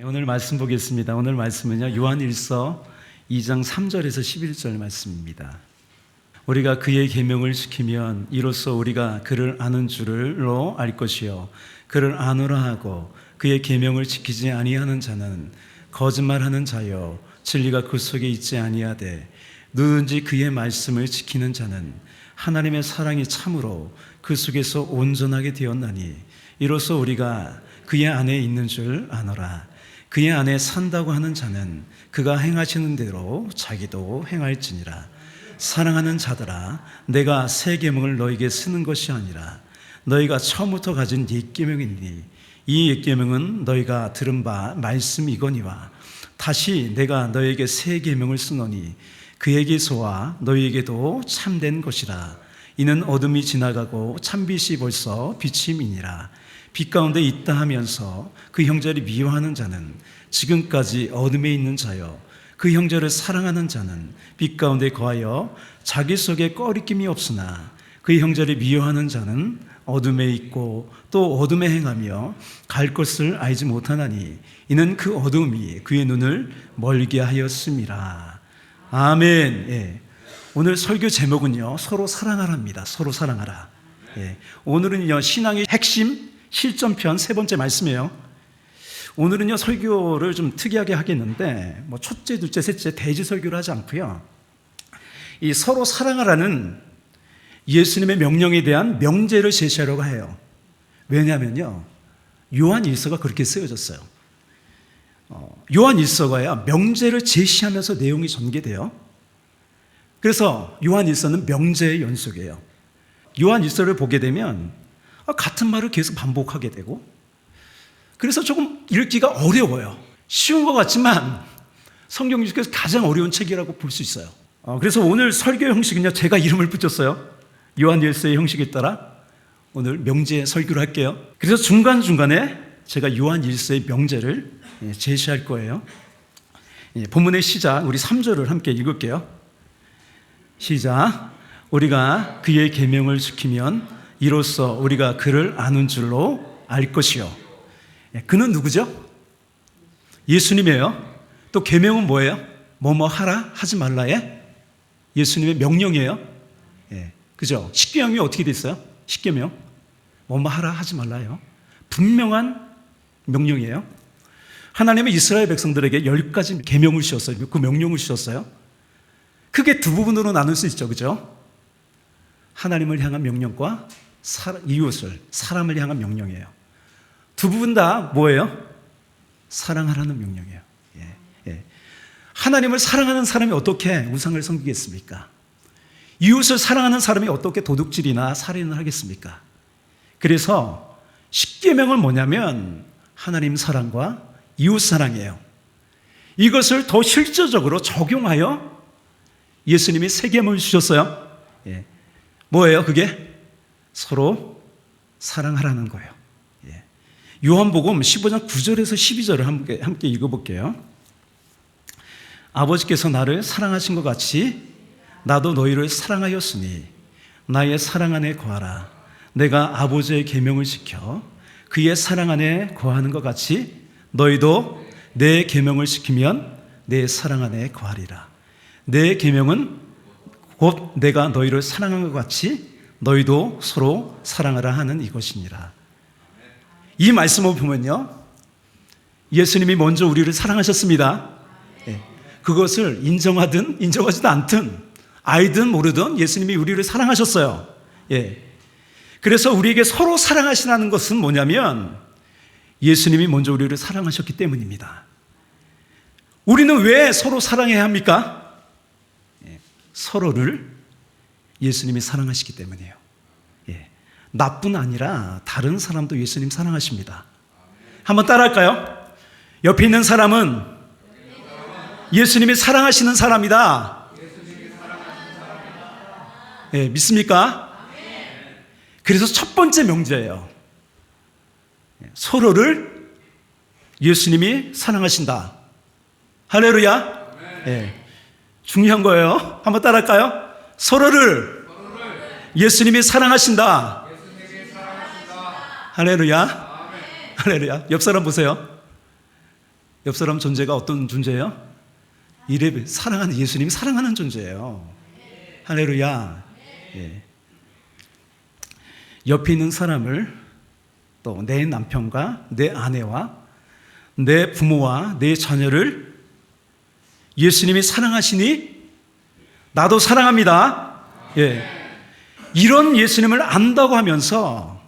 오늘 말씀 보겠습니다. 오늘 말씀은요, 요한일서 2장 3절에서 11절 말씀입니다. 우리가 그의 계명을 지키면 이로써 우리가 그를 아는 줄로 알 것이요 그를 아노라 하고 그의 계명을 지키지 아니하는 자는 거짓말하는 자요 진리가 그 속에 있지 아니하되 누구든지 그의 말씀을 지키는 자는 하나님의 사랑이 참으로 그 속에서 온전하게 되었나니 이로써 우리가 그의 안에 있는 줄 아노라. 그의 안에 산다고 하는 자는 그가 행하시는 대로 자기도 행할지니라. 사랑하는 자들아, 내가 새 계명을 너에게 쓰는 것이 아니라 너희가 처음부터 가진 옛 계명이니 이 옛 계명은 너희가 들은 바 말씀이거니와 다시 내가 너에게 새 계명을 쓰노니 그에게서와 너희에게도 참된 것이라. 이는 어둠이 지나가고 참빛이 벌써 비침이니라. 빛 가운데 있다 하면서 그 형제를 미워하는 자는 지금까지 어둠에 있는 자요 그 형제를 사랑하는 자는 빛 가운데 거하여 자기 속에 꺼리낌이 없으나 그 형제를 미워하는 자는 어둠에 있고 또 어둠에 행하며 갈 것을 알지 못하나니 이는 그 어둠이 그의 눈을 멀게 하였음이라. 아멘. 예. 오늘 설교 제목은요, 서로 사랑하라입니다. 서로 사랑하라. 예. 오늘은요, 신앙의 핵심 실전편 세 번째 말씀이에요. 오늘은요, 설교를 좀 특이하게 하겠는데, 첫째, 둘째, 셋째 대지 설교를 하지 않고요, 이 서로 사랑하라는 예수님의 명령에 대한 명제를 제시하려고 해요. 왜냐하면요, 요한 일서가 그렇게 쓰여졌어요. 요한 일서가야 명제를 제시하면서 내용이 전개돼요. 그래서 요한 일서는 명제의 연속이에요. 요한 일서를 보게 되면 같은 말을 계속 반복하게 되고, 그래서 조금 읽기가 어려워요. 쉬운 것 같지만 성경 중에서 가장 어려운 책이라고 볼 수 있어요. 그래서 오늘 설교 형식은요, 제가 이름을 붙였어요. 요한일서의 형식에 따라 오늘 명제 설교를 할게요. 그래서 중간중간에 제가 요한일서의 명제를 제시할 거예요. 본문의 시작, 우리 3절을 함께 읽을게요. 시작. 우리가 그의 계명을 지키면 이로써 우리가 그를 아는 줄로 알 것이요. 그는 누구죠? 예수님이에요. 또 계명은 뭐예요? 뭐뭐 하라 하지 말라에 예수님의 명령이에요. 그죠? 십계명이 어떻게 돼 있어요? 십계명 뭐뭐 하라 하지 말라요. 분명한 명령이에요. 하나님은 이스라엘 백성들에게 10가지 계명을 주셨어요. 그 명령을 주셨어요. 크게 두 부분으로 나눌 수 있죠. 그죠? 하나님을 향한 명령과 이웃을, 사람을 향한 명령이에요. 두 부분 다 뭐예요? 사랑하라는 명령이에요. 하나님을 사랑하는 사람이 어떻게 우상을 섬기겠습니까? 이웃을 사랑하는 사람이 어떻게 도둑질이나 살인을 하겠습니까? 그래서 십계명은 뭐냐면 하나님 사랑과 이웃 사랑이에요. 이것을 더 실질적으로 적용하여 예수님이 새 계명을 주셨어요. 뭐예요? 그게 서로 사랑하라는 거예요. 요한복음 15장 9절에서 12절을 함께 읽어볼게요. 아버지께서 나를 사랑하신 것 같이 나도 너희를 사랑하였으니 나의 사랑 안에 거하라. 내가 아버지의 계명을 지켜 그의 사랑 안에 거하는 것 같이 너희도 내 계명을 지키면 내 사랑 안에 거하리라. 내 계명은 곧 내가 너희를 사랑한 것 같이 너희도 서로 사랑하라 하는 이것이니라. 이 말씀을 보면요, 예수님이 먼저 우리를 사랑하셨습니다. 그것을 인정하든 인정하지도 않든 알든 모르든 예수님이 우리를 사랑하셨어요. 그래서 우리에게 서로 사랑하시라는 것은 뭐냐면 예수님이 먼저 우리를 사랑하셨기 때문입니다. 우리는 왜 서로 사랑해야 합니까? 서로를 예수님이 사랑하시기 때문이에요. 나뿐 아니라 다른 사람도 예수님 사랑하십니다. 한번 따라할까요? 옆에 있는 사람은 예수님이 사랑하시는 사람이다. 믿습니까? 그래서 첫 번째 명제예요. 서로를 예수님이 사랑하신다. 할렐루야. 중요한 거예요. 한번 따라할까요? 서로를 예수님이 사랑하신다. 할렐루야. 할렐루야. 옆 사람 보세요. 옆 사람 존재가 어떤 존재예요? 이래 사랑하는 예수님이 사랑하는 존재예요. 할렐루야. 예. 옆에 있는 사람을 또 내 남편과 내 아내와 내 부모와 내 자녀를 예수님이 사랑하시니 나도 사랑합니다. 예. 이런 예수님을 안다고 하면서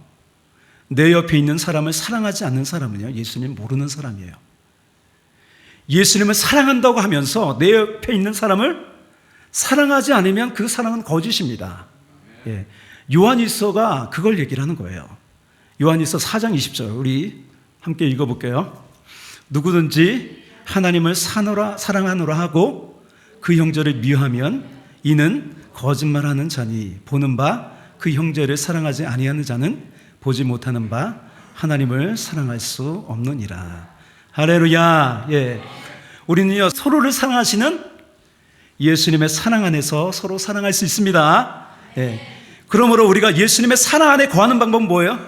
내 옆에 있는 사람을 사랑하지 않는 사람은요, 예수님 모르는 사람이에요. 예수님을 사랑한다고 하면서 내 옆에 있는 사람을 사랑하지 않으면 그 사랑은 거짓입니다. 예. 요한일서가 그걸 얘기를 하는 거예요. 요한일서 4장 20절 우리 함께 읽어볼게요. 누구든지 하나님을 사랑하노라 하고 그 형제를 미워하면 이는 거짓말하는 자니 보는 바 그 형제를 사랑하지 아니하는 자는 보지 못하는 바 하나님을 사랑할 수 없느니라. 할렐루야. 예. 우리는요 서로를 사랑하시는 예수님의 사랑 안에서 서로 사랑할 수 있습니다. 예. 그러므로 우리가 예수님의 사랑 안에 거하는 방법은 뭐예요?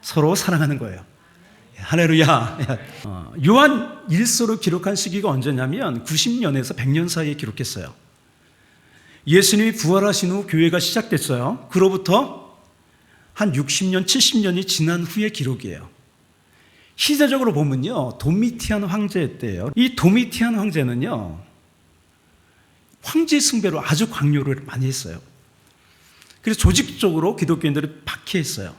서로 사랑하는 거예요. 할렐루야. 요한 일서를 기록한 시기가 언제냐면 90년에서 100년 사이에 기록했어요. 예수님이 부활하신 후 교회가 시작됐어요. 그로부터 한 60년, 70년이 지난 후의 기록이에요. 시대적으로 보면요, 도미티안 황제 때예요. 이 도미티안 황제는요, 황제 숭배로 아주 강요를 많이 했어요. 그래서 조직적으로 기독교인들을 박해했어요.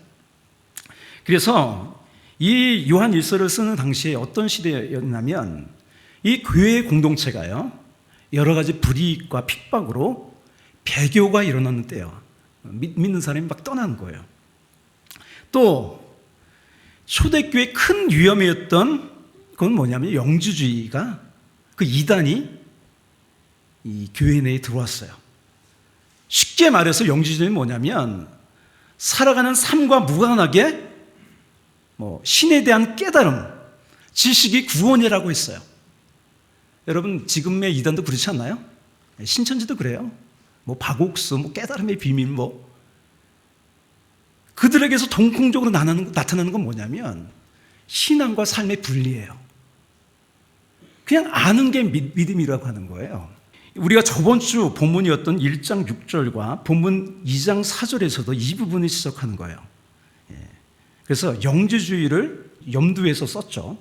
그래서 이 요한 일서를 쓰는 당시에 어떤 시대였냐면 이 교회 공동체가요, 여러 가지 불이익과 핍박으로 배교가 일어나는 때예요. 믿는 사람이 막 떠나는 거예요. 또 초대교회의 큰 위험이었던 건 뭐냐면 영주주의가 그 이단이 이 교회 내에 들어왔어요. 쉽게 말해서 영주주의는 뭐냐면 살아가는 삶과 무관하게 신에 대한 깨달음, 지식이 구원이라고 했어요. 여러분 지금의 이단도 그렇지 않나요? 신천지도 그래요. 박옥수, 깨달음의 비밀 그들에게서 공통적으로 나타나는 건 뭐냐면 신앙과 삶의 분리예요. 그냥 아는 게 믿음이라고 하는 거예요. 우리가 저번 주 본문이었던 1장 6절과 본문 2장 4절에서도 이 부분을 지적하는 거예요. 그래서 영주주의를 염두에서 썼죠.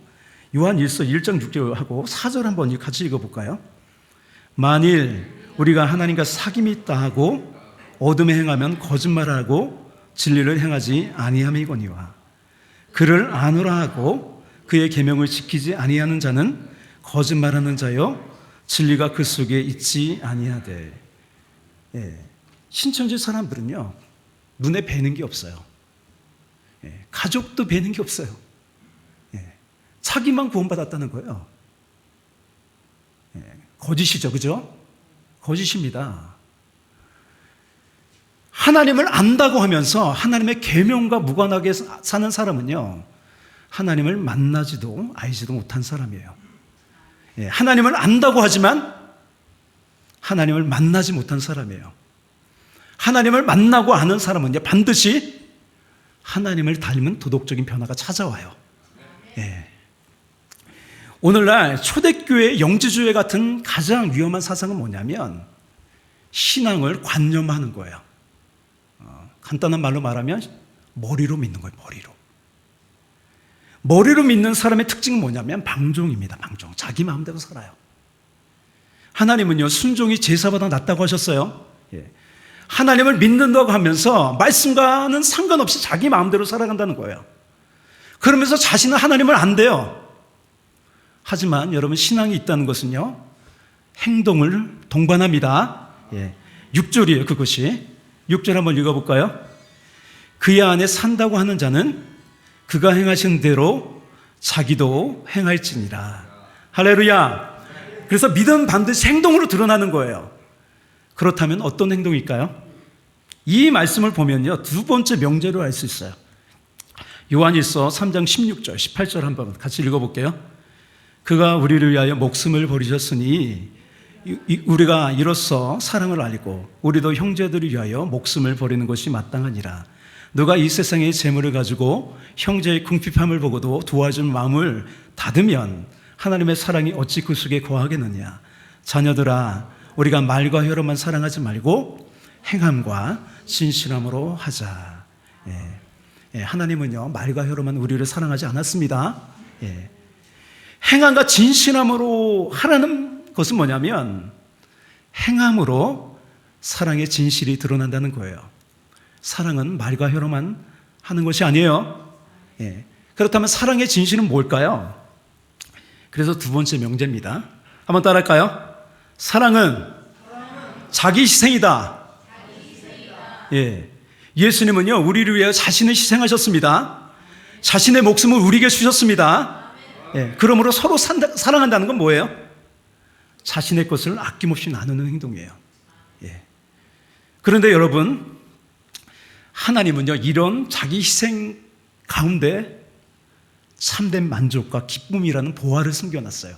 요한 1장 6절하고 4절 한번 같이 읽어볼까요? 만일 우리가 하나님과 사귐이 있다 하고 어둠에 행하면 거짓말하고 진리를 행하지 아니함이거니와 그를 아노라 하고 그의 계명을 지키지 아니하는 자는 거짓말하는 자요 진리가 그 속에 있지 아니하되. 신천지 사람들은요 눈에 뵈는 게 없어요. 가족도 뵈는 게 없어요. 자기만 구원받았다는 거예요. 거짓이죠, 그죠? 거짓입니다. 하나님을 안다고 하면서 하나님의 계명과 무관하게 사는 사람은요 하나님을 만나지도 알지도 못한 사람이에요. 하나님을 안다고 하지만 하나님을 만나지 못한 사람이에요. 하나님을 만나고 아는 사람은요 반드시 하나님을 닮은 도덕적인 변화가 찾아와요. 오늘날 초대교회 영주주의 같은 가장 위험한 사상은 뭐냐면 신앙을 관념하는 거예요. 간단한 말로 말하면 머리로 믿는 거예요. 머리로 믿는 사람의 특징은 뭐냐면 방종입니다. 방종. 자기 마음대로 살아요. 하나님은요 순종이 제사보다 낫다고 하셨어요. 하나님을 믿는다고 하면서 말씀과는 상관없이 자기 마음대로 살아간다는 거예요. 그러면서 자신은 하나님을 안돼요. 하지만 여러분 신앙이 있다는 것은요 행동을 동반합니다. 6절이에요. 그것이 6절 한번 읽어볼까요? 그의 안에 산다고 하는 자는 그가 행하신 대로 자기도 행할지니라. 할렐루야. 그래서 믿음 반드시 행동으로 드러나는 거예요. 그렇다면 어떤 행동일까요? 이 말씀을 보면요 두 번째 명제로 알 수 있어요. 요한일서 3장 16절 18절 한번 같이 읽어볼게요. 그가 우리를 위하여 목숨을 버리셨으니 우리가 이로써 사랑을 알고 우리도 형제들을 위하여 목숨을 버리는 것이 마땅하니라. 누가 이 세상의 재물을 가지고 형제의 궁핍함을 보고도 도와줄 마음을 닫으면 하나님의 사랑이 어찌 그 속에 거하겠느냐. 자녀들아, 우리가 말과 혀로만 사랑하지 말고 행함과 진실함으로 하자. 하나님은요, 말과 혀로만 우리를 사랑하지 않았습니다. 행함과 진실함으로 하라는 것은 뭐냐면 행함으로 사랑의 진실이 드러난다는 거예요. 사랑은 말과 혀로만 하는 것이 아니에요. 그렇다면 사랑의 진실은 뭘까요? 그래서 두 번째 명제입니다. 한번 따라할까요? 사랑은 자기 희생이다. 예수님은요, 우리를 위하여 자신을 희생하셨습니다. 자신의 목숨을 우리에게 주셨습니다. 그러므로 서로 사랑한다는 건 뭐예요? 자신의 것을 아낌없이 나누는 행동이에요. 그런데 여러분, 하나님은요, 이런 자기 희생 가운데 참된 만족과 기쁨이라는 보화를 숨겨놨어요.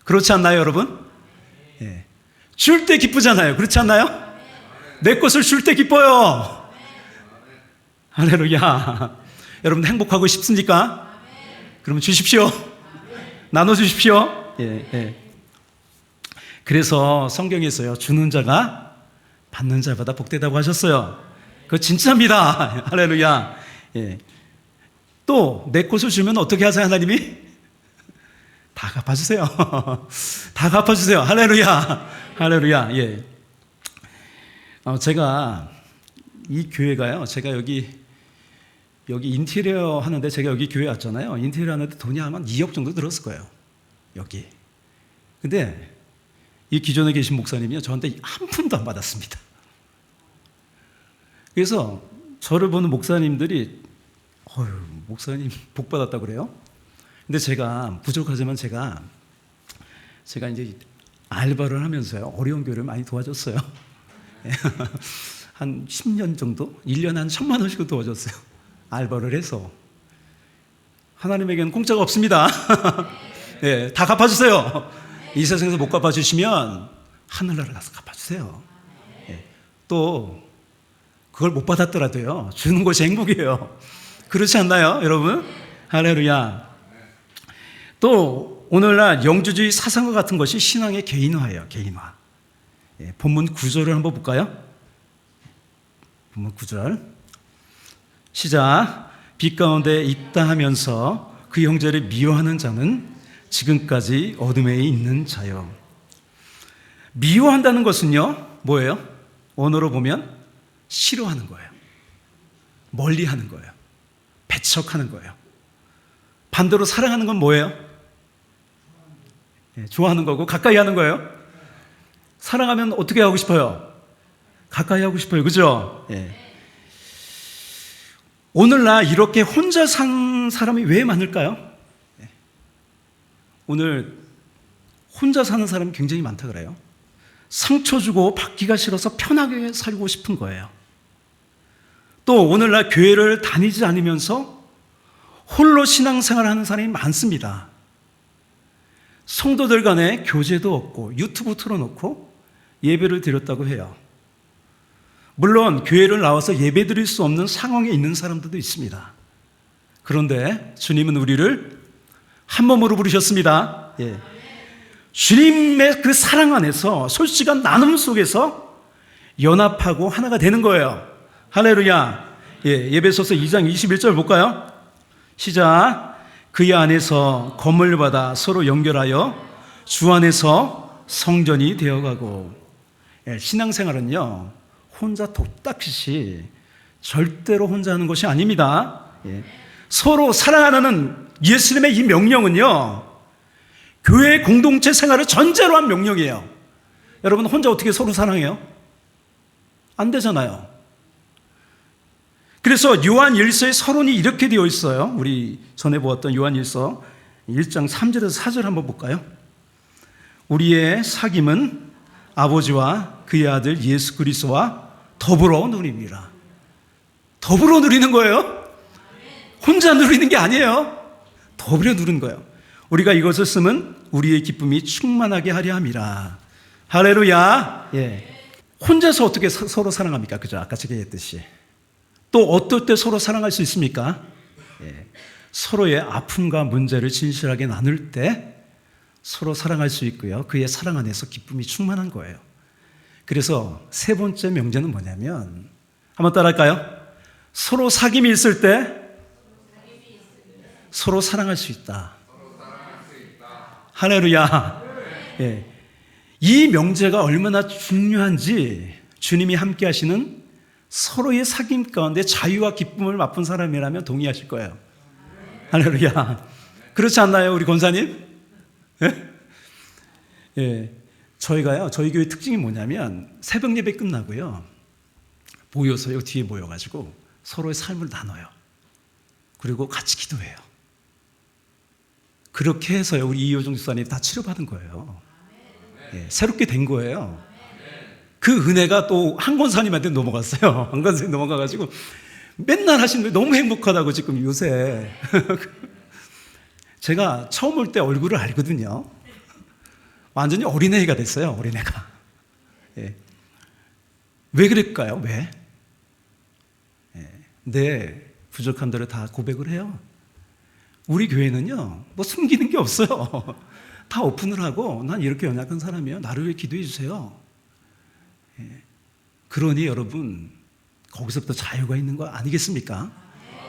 그렇지 않나요, 여러분? 줄 때 기쁘잖아요. 그렇지 않나요? 내 것을 줄 때 기뻐요. 할렐루야. 여러분 행복하고 싶습니까? 그러면 주십시오. 나눠주십시오. 그래서 성경에서요, 주는 자가 받는 자보다 복되다고 하셨어요. 그거 진짜입니다. 할렐루야. 또 내 것을 주면 어떻게 하세요, 하나님이? 다 갚아주세요. 다 갚아주세요. 할렐루야. 할렐루야. 제가 이 교회가요, 제가 여기 인테리어 하는데, 제가 여기 교회 왔잖아요. 인테리어 하는데 돈이 아마 2억 정도 들었을 거예요, 여기. 근데 이 기존에 계신 목사님이요, 저한테 한 푼도 안 받았습니다. 그래서 저를 보는 목사님들이 목사님 복 받았다고 그래요? 근데 제가 부족하지만 제가 이제 알바를 하면서요, 어려운 교회를 많이 도와줬어요. 한 10년 정도? 1년에 한 1,000만 원씩은 도와줬어요. 알바를 해서. 하나님에게는 공짜가 없습니다. 다 갚아주세요. 이 세상에서 못 갚아주시면 하늘나라 가서 갚아주세요. 또 그걸 못 받았더라도요, 주는 것이 행복이에요. 그렇지 않나요, 여러분? 할렐루야. 또 오늘날 영주주의 사상과 같은 것이 신앙의 개인화예요. 개인화. 본문 9절을 한번 볼까요? 본문 9절 시작. 빛 가운데 있다 하면서 그 형제를 미워하는 자는 지금까지 어둠에 있는 자요. 미워한다는 것은요, 뭐예요? 언어로 보면 싫어하는 거예요. 멀리하는 거예요. 배척하는 거예요. 반대로 사랑하는 건 뭐예요? 좋아하는 거고 가까이 하는 거예요. 사랑하면 어떻게 하고 싶어요? 가까이 하고 싶어요. 그죠? 오늘날 이렇게 혼자 산 사람이 왜 많을까요? 오늘 혼자 사는 사람이 굉장히 많다 그래요. 상처 주고 받기가 싫어서 편하게 살고 싶은 거예요. 또 오늘날 교회를 다니지 않으면서 홀로 신앙생활을 하는 사람이 많습니다. 성도들 간에 교제도 없고 유튜브 틀어놓고 예배를 드렸다고 해요. 물론 교회를 나와서 예배 드릴 수 없는 상황에 있는 사람들도 있습니다. 그런데 주님은 우리를 한 몸으로 부르셨습니다. 주님의 그 사랑 안에서 솔직한 나눔 속에서 연합하고 하나가 되는 거예요. 할렐루야. 에베소서 2장 21절 볼까요? 시작. 그의 안에서 건물을 받아 서로 연결하여 주 안에서 성전이 되어가고. 신앙생활은요, 혼자 독닥듯이 절대로 혼자 하는 것이 아닙니다. 서로 사랑하는 예수님의 이 명령은요, 교회 공동체 생활을 전제로 한 명령이에요. 여러분 혼자 어떻게 서로 사랑해요? 안 되잖아요. 그래서 요한일서의 서론이 이렇게 되어 있어요. 우리 전에 보았던 요한일서 1장 3절에서 4절 한번 볼까요? 우리의 사귐은 아버지와 그의 아들 예수 그리스도와 더불어 누립니다. 더불어 누리는 거예요. 혼자 누리는 게 아니에요. 더불어 누리는 거예요. 우리가 이것을 쓰면 우리의 기쁨이 충만하게 하려 함이라. 할렐루야. 혼자서 어떻게 서로 사랑합니까? 그죠? 아까 제가 얘기했듯이. 또 어떨 때 서로 사랑할 수 있습니까? 서로의 아픔과 문제를 진실하게 나눌 때 서로 사랑할 수 있고요. 그의 사랑 안에서 기쁨이 충만한 거예요. 그래서 세 번째 명제는 뭐냐면, 한번 따라할까요? 서로 사귐이 있을 때 서로 사랑할 수 있다. 할렐루야. 예. 이 명제가 얼마나 중요한지 주님이 함께 하시는 서로의 사귐 가운데 자유와 기쁨을 맛본 사람이라면 동의하실 거예요. 할렐루야. 그렇지 않나요, 우리 권사님? 예? 예. 저희가요, 저희 교회 특징이 뭐냐면 새벽 예배 끝나고요, 모여서요, 뒤에 모여가지고 서로의 삶을 나눠요. 그리고 같이 기도해요. 그렇게 해서요, 우리 이효정 집사님 다 치료받은 거예요. 예, 새롭게 된 거예요. 그 은혜가 또 한 권사님한테 넘어갔어요. 한 권사님 넘어가가지고 맨날 하시는 게 너무 행복하다고 지금 요새. 제가 처음 올 때 얼굴을 알거든요. 완전히 어린애가 됐어요, 어린애가. 예. 왜 그럴까요? 왜? 예. 내 부족함들을 다 고백을 해요. 우리 교회는요, 뭐 숨기는 게 없어요. 다 오픈을 하고, 난 이렇게 연약한 사람이에요. 나를 위해 기도해 주세요. 예. 그러니 여러분, 거기서부터 자유가 있는 거 아니겠습니까?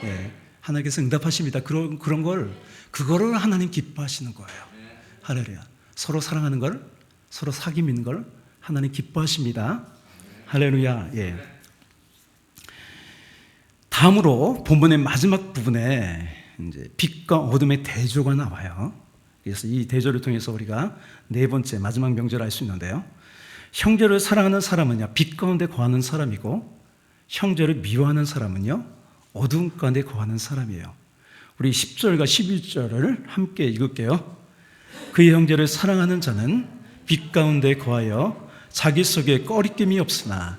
예. 하나님께서 응답하십니다. 그거를 하나님 기뻐하시는 거예요. 할렐루야. 서로 사랑하는 걸, 서로 사귐 있는 걸 하나님 기뻐하십니다. 할렐루야. 예. 다음으로 본문의 마지막 부분에 이제 빛과 어둠의 대조가 나와요. 그래서 이 대조를 통해서 우리가 네 번째 마지막 명제를 알 수 있는데요. 형제를 사랑하는 사람은요, 빛 가운데 거하는 사람이고, 형제를 미워하는 사람은요, 어둠 가운데 거하는 사람이에요. 우리 10절과 11절을 함께 읽을게요. 그의 형제를 사랑하는 자는 빛 가운데 거하여 자기 속에 꺼리낌이 없으나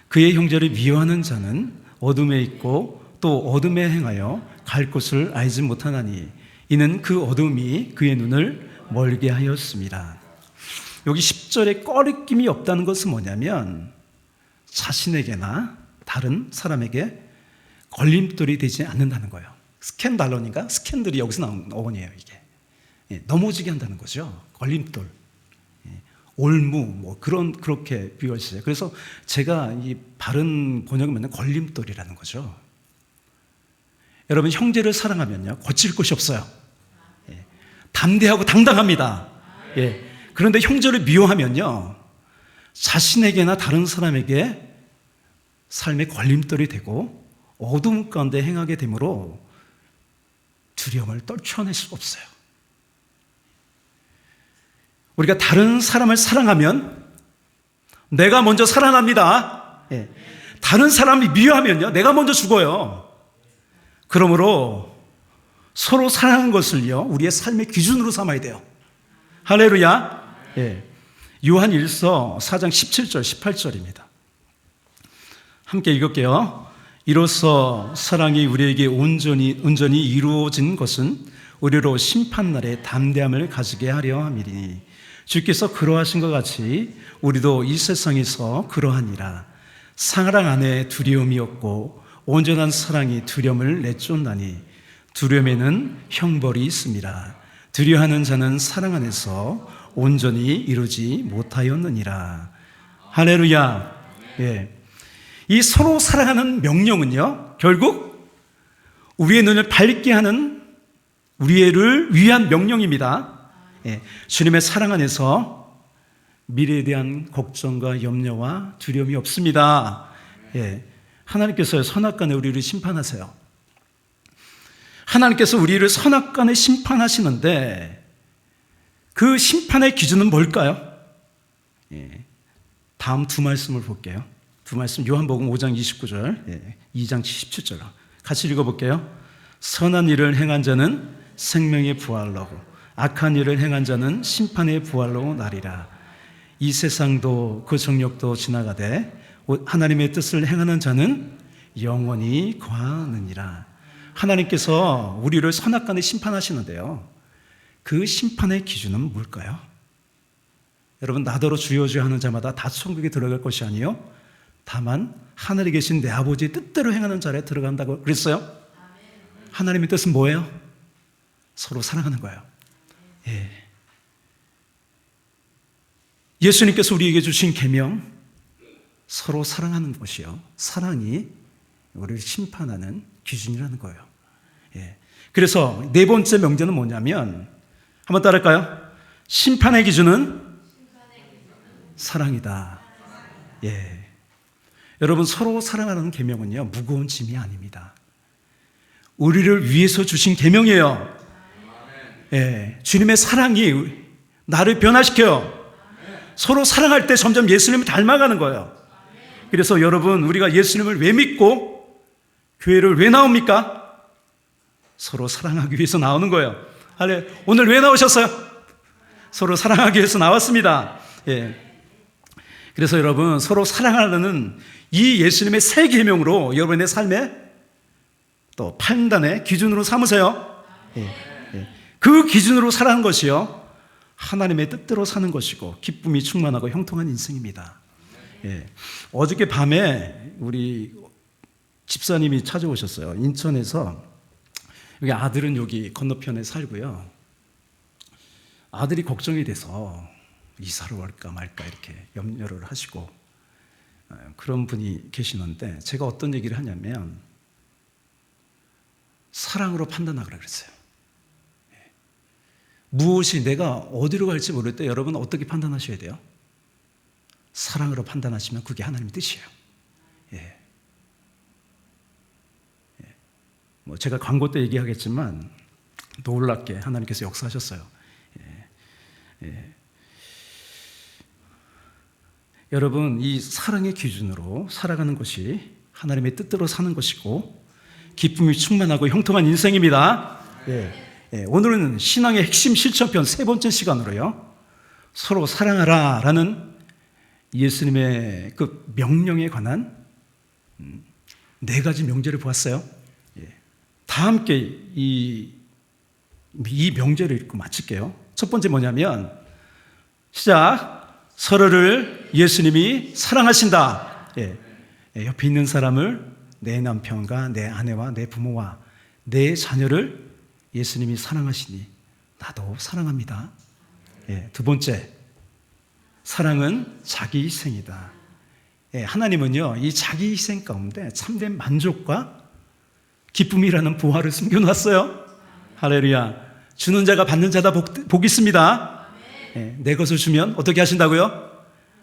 그의 형제를 미워하는 자는 어둠에 있고 또 어둠에 행하여 갈 곳을 알지 못하나니 이는 그 어둠이 그의 눈을 멀게 하였습니다. 여기 10절에 꺼리낌이 없다는 것은 뭐냐면 자신에게나 다른 사람에게 걸림돌이 되지 않는다는 거예요. 스캔달러니까 스캔들이 여기서 나온 어원이에요, 이게. 예, 넘어지게 한다는 거죠. 걸림돌, 예, 올무, 뭐 그렇게 비유하셨어요. 그래서 제가 이 바른 번역을 만든 걸림돌이라는 거죠. 여러분, 형제를 사랑하면요, 거칠 곳이 없어요. 예, 담대하고 당당합니다. 예, 그런데 형제를 미워하면요, 자신에게나 다른 사람에게 삶의 걸림돌이 되고 어둠 가운데 행하게 되므로 두려움을 떨쳐낼 수가 없어요. 우리가 다른 사람을 사랑하면 내가 먼저 살아납니다. 예. 다른 사람이 미워하면요, 내가 먼저 죽어요. 그러므로 서로 사랑하는 것을요, 우리의 삶의 기준으로 삼아야 돼요. 할렐루야. 예. 요한 1서 4장 17절 18절입니다. 함께 읽을게요. 이로써 사랑이 우리에게 온전히 이루어진 것은 우리로 심판날에 담대함을 가지게 하려 함이니 주께서 그러하신 것 같이 우리도 이 세상에서 그러하니라. 사랑 안에 두려움이 없고 온전한 사랑이 두려움을 내쫓나니 두려움에는 형벌이 있습니다. 두려워하는 자는 사랑 안에서 온전히 이루지 못하였느니라. 할렐루야. 예. 이 서로 사랑하는 명령은요, 결국 우리의 눈을 밝게 하는 우리를 위한 명령입니다. 예, 주님의 사랑 안에서 미래에 대한 걱정과 염려와 두려움이 없습니다. 예, 하나님께서 선악간에 우리를 심판하세요. 하나님께서 우리를 선악간에 심판하시는데 그 심판의 기준은 뭘까요? 예, 다음 두 말씀을 볼게요. 두 말씀, 요한복음 5장 29절, 2장 17절 같이 읽어볼게요. 선한 일을 행한 자는 생명의 부활로, 악한 일을 행한 자는 심판의 부활로 나리라. 이 세상도 그 정욕도 지나가되 하나님의 뜻을 행하는 자는 영원히 거하느니라. 하나님께서 우리를 선악간에 심판하시는데요, 그 심판의 기준은 뭘까요? 여러분, 나더러 주여 주여 하는 자마다 다 천국에 들어갈 것이 아니요 다만 하늘에 계신 내 아버지의 뜻대로 행하는 자리에 들어간다고 그랬어요. 하나님의 뜻은 뭐예요? 서로 사랑하는 거예요. 예. 예수님께서 우리에게 주신 계명, 서로 사랑하는 것이요, 사랑이 우리를 심판하는 기준이라는 거예요. 예. 그래서 네 번째 명제는 뭐냐면, 한번 따라할까요? 심판의 기준은 사랑이다. 예. 여러분, 서로 사랑하는 계명은요, 무거운 짐이 아닙니다. 우리를 위해서 주신 계명이에요. 예. 주님의 사랑이 나를 변화시켜요. 서로 사랑할 때 점점 예수님을 닮아가는 거예요. 그래서 여러분, 우리가 예수님을 왜 믿고 교회를 왜 나옵니까? 서로 사랑하기 위해서 나오는 거예요. 오늘 왜 나오셨어요? 서로 사랑하기 위해서 나왔습니다. 예. 그래서 여러분, 서로 사랑하는 이 예수님의 새 계명으로 여러분의 삶에 또 판단의 기준으로 삼으세요. 예. 예. 그 기준으로 살아가는 것이요, 하나님의 뜻대로 사는 것이고 기쁨이 충만하고 형통한 인생입니다. 예. 어저께 밤에 우리 집사님이 찾아오셨어요. 인천에서. 여기 아들은 여기 건너편에 살고요. 아들이 걱정이 돼서 이사를 올까 말까 이렇게 염려를 하시고 그런 분이 계시는데, 제가 어떤 얘기를 하냐면 사랑으로 판단하라고 그랬어요. 무엇이 내가 어디로 갈지 모를 때 여러분 어떻게 판단하셔야 돼요? 사랑으로 판단하시면 그게 하나님의 뜻이에요. 예. 예. 뭐 제가 광고 때 얘기하겠지만 놀랍게 하나님께서 역사하셨어요. 예. 예. 여러분, 이 사랑의 기준으로 살아가는 것이 하나님의 뜻대로 사는 것이고 기쁨이 충만하고 형통한 인생입니다. 예. 예. 오늘은 신앙의 핵심 실천편 세 번째 시간으로요, 서로 사랑하라 라는 예수님의 그 명령에 관한 네 가지 명제를 보았어요. 예. 다 함께 이 명제를 읽고 마칠게요. 첫 번째 뭐냐면, 시작. 서로를 예수님이 사랑하신다. 예. 예. 옆에 있는 사람을, 내 남편과 내 아내와 내 부모와 내 자녀를 예수님이 사랑하시니 나도 사랑합니다. 예. 두 번째, 사랑은 자기 희생이다. 예. 하나님은요, 이 자기 희생 가운데 참된 만족과 기쁨이라는 보화를 숨겨놨어요. 할렐루야. 주는 자가 받는 자다 복 있습니다. 예. 내 것을 주면 어떻게 하신다고요?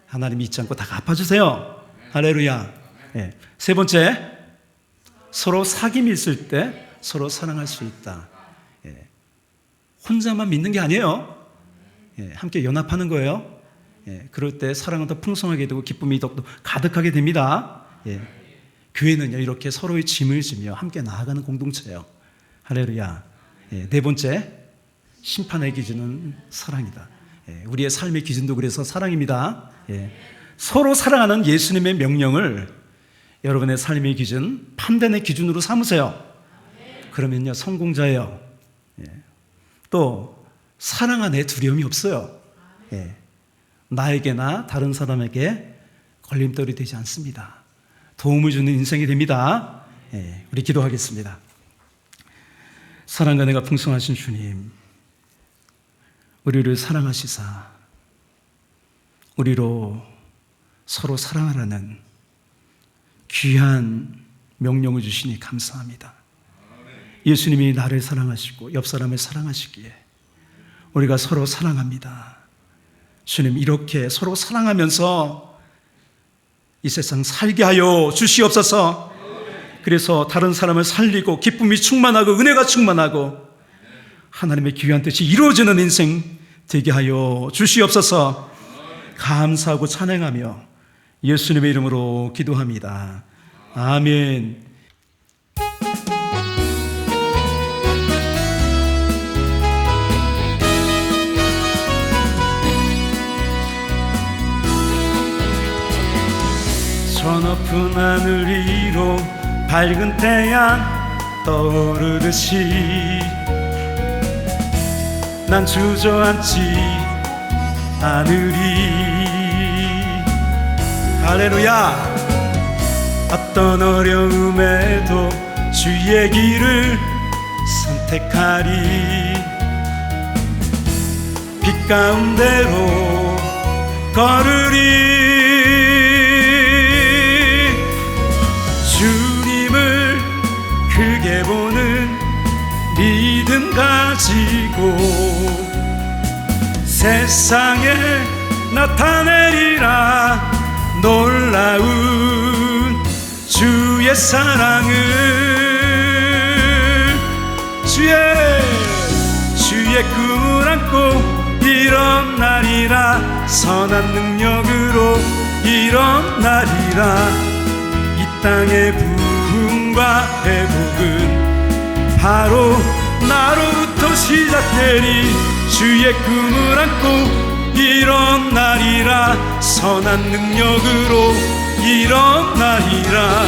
하나님이 잊지 않고 다 갚아주세요. 할렐루야. 예. 세 번째, 서로 사귐이 있을 때 서로 사랑할 수 있다. 예. 혼자만 믿는 게 아니에요. 예. 함께 연합하는 거예요. 예. 그럴 때 사랑은 더 풍성하게 되고 기쁨이 더 가득하게 됩니다. 예. 교회는요, 이렇게 서로의 짐을 지며 함께 나아가는 공동체예요. 할렐루야. 예. 네 번째, 심판의 기준은 사랑이다. 예. 우리의 삶의 기준도 그래서 사랑입니다. 예. 서로 사랑하는 예수님의 명령을 여러분의 삶의 기준, 판단의 기준으로 삼으세요. 그러면요, 성공자예요. 예. 또 사랑 안에 두려움이 없어요. 예. 나에게나 다른 사람에게 걸림돌이 되지 않습니다. 도움을 주는 인생이 됩니다. 예. 우리 기도하겠습니다. 사랑과 은혜가 풍성하신 주님, 우리를 사랑하시사 우리로 서로 사랑하라는 귀한 명령을 주시니 감사합니다. 예수님이 나를 사랑하시고 옆 사람을 사랑하시기에 우리가 서로 사랑합니다. 주님, 이렇게 서로 사랑하면서 이 세상 살게 하여 주시옵소서. 그래서 다른 사람을 살리고 기쁨이 충만하고 은혜가 충만하고 하나님의 귀한 뜻이 이루어지는 인생 되게 하여 주시옵소서. 감사하고 찬양하며 예수님의 이름으로 기도합니다. 아멘. 저 높은 하늘 위로 밝은 태양 떠오르듯이 난 주저앉지 않으리. 할렐루야. 어떤 어려움에도 주의 길을 선택하리. 빛 가운데로 걸으리. 주님을 크게 보는 믿음 가지고 세상에 나타내리라 놀라운 주의 사랑을. 주의 꿈을 안고 일어나리라. 선한 능력으로 일어나리라. 이 땅의 부흥과 회복은 바로 나로부터 시작되리. 주의 꿈을 안고 일어나리라. 선한 능력으로 일어나리라.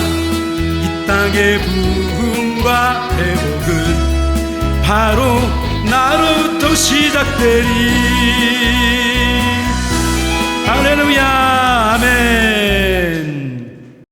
이 땅의 부흥과 회복은 바로 나로부터 시작되리. 할렐루야. 아멘.